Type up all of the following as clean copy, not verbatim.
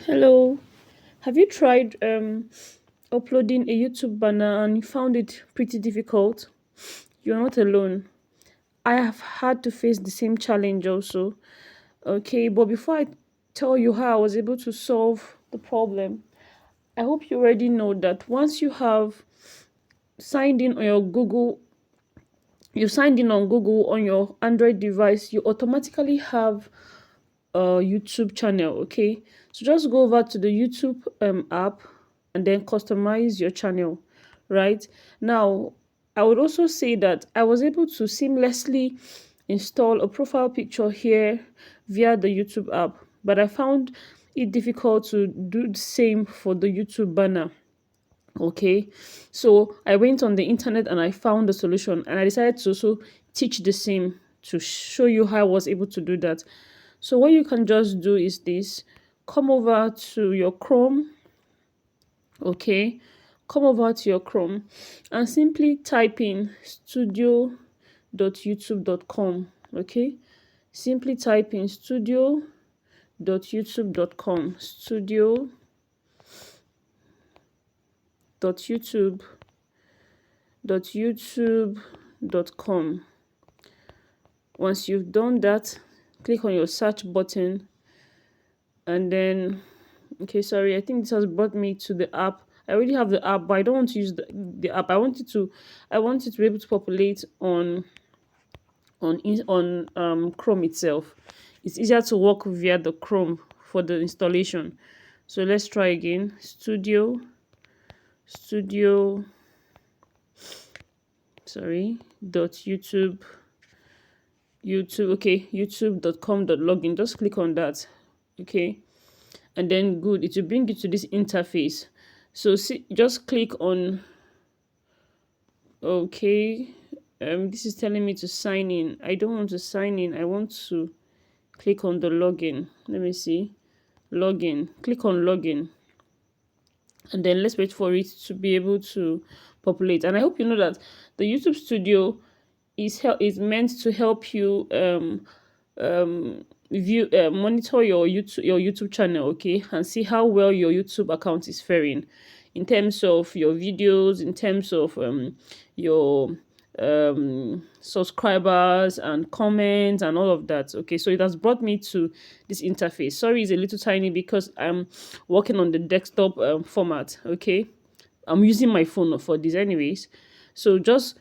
Hello. Have you tried uploading a YouTube banner and you found it pretty difficult? You're not alone. I have had to face the same challenge also. Okay, but before I tell you how I was able to solve the problem, I hope you already know that once you have signed in on your Google, you signed in on Google on your Android device, you automatically have a YouTube channel. Okay, so just go over to the YouTube app and then customize your channel. Right now, I would also say that I was able to seamlessly install a profile picture here via the YouTube app, but I found it difficult to do the same for the YouTube banner. Okay, so I went on the internet and I found the solution, and I decided to also teach the same to show you how I was able to do that. So what you can just do is this: come over to your Chrome. Okay, come over to your Chrome and simply type in studio.youtube.com. Okay, simply type in studio.youtube.com, studio.youtube.com. Once you've done that, click on your search button and then okay, sorry, I think this has brought me to the app. I already have the app, but I don't want to use the app. I want it to be able to populate on Chrome itself. It's easier to work via the Chrome for the installation. So let's try again. Studio sorry dot YouTube, okay, youtube.com.login. Just click on that. Okay, and then good, it will bring you to this interface. So see, just click on okay. This is telling me to sign in. I don't want to sign in. I want to click on the login. Let me see. Login. Click on login. And then let's wait for it to be able to populate. And I hope you know that the YouTube Studio is meant to help you view monitor your YouTube channel, okay, and see how well your YouTube account is faring in terms of your videos, in terms of your subscribers and comments and all of that. Okay, so it has brought me to this interface. Sorry, it's a little tiny because I'm working on the desktop format. Okay, I'm using my phone for this anyways. So just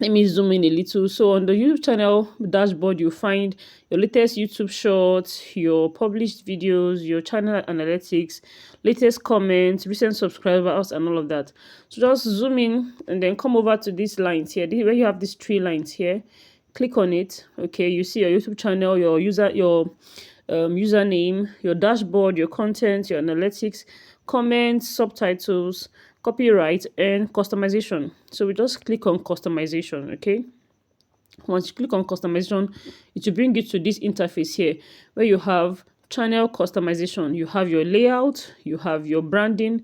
let me zoom in a little. So on the YouTube channel dashboard, you find your latest YouTube shorts, your published videos, your channel analytics, latest comments, recent subscribers, and all of that. So just zoom in and then come over to these lines here. Where you have these three lines here, click on it. Okay, you see your YouTube channel, your username, your dashboard, your content, your analytics, comments, subtitles, copyright, and customization. So we just click on customization. Okay, once you click on customization, it will bring you to this interface here where you have channel customization. You have your layout, you have your branding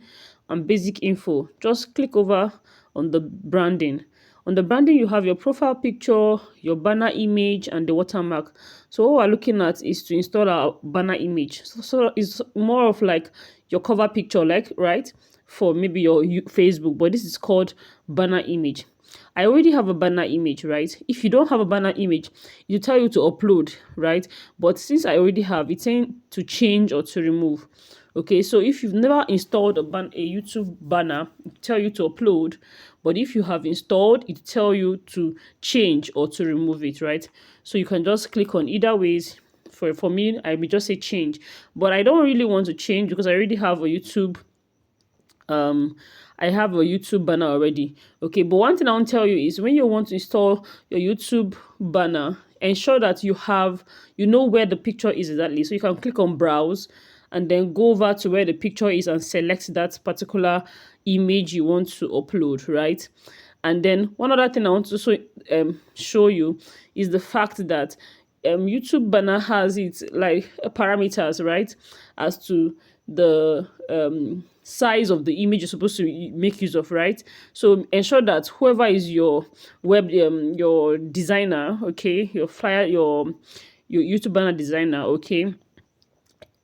and basic info. Just click over on the branding. On the branding, you have your profile picture, your banner image, and the watermark. So what we're looking at is to install our banner image. So it's more of like your cover picture, like, right, for maybe your Facebook, but this is called banner image. I already have a banner image, right? If you don't have a banner image, you tell you to upload, right? But since I already have, it's saying to change or to remove. Okay, so if you've never installed a YouTube banner, it tell you to upload. But if you have installed, it tell you to change or to remove it, right? So you can just click on either ways. For me, I will just say change. But I don't really want to change because I already have a YouTube I have a YouTube banner already. Okay, but one thing I want to tell you is when you want to install your YouTube banner, ensure that you know where the picture is exactly. So you can click on browse and then go over to where the picture is and select that particular image you want to upload, right? And then one other thing I want to also show you is the fact that YouTube banner has its like parameters, right, as to the size of the image you're supposed to make use of, right? So ensure that whoever is your your designer, okay, your flyer, your YouTube banner designer, okay,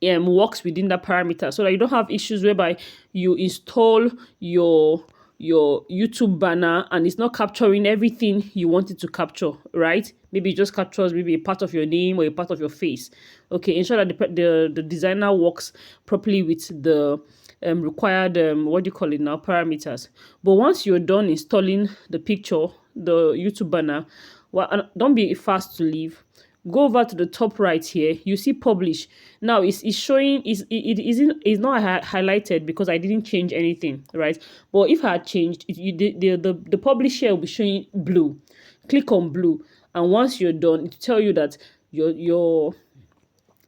works within that parameter, so that you don't have issues whereby you install your YouTube banner and it's not capturing everything you want it to capture, right? Maybe it just captures maybe a part of your name or a part of your face. Okay, ensure that the designer works properly with the required what do you call it now, parameters. But once you're done installing the picture, the YouTube banner, well, don't be fast to leave. Go over to the top right here, you see publish. Now it's showing, it's not highlighted because I didn't change anything, right? But if I had changed it, the publish here will be showing blue. Click on blue, and once you're done, it will tell you that your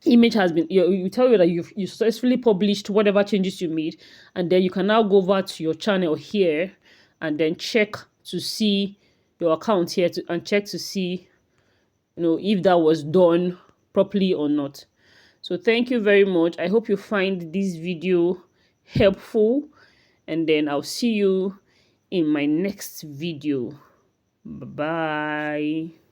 image has been, you tell you that you successfully published whatever changes you made. And then you can now go over to your channel here and then check to see your account here and check to see, if that was done properly or not. So thank you very much. I hope you find this video helpful, and then I'll see you in my next video. Bye bye.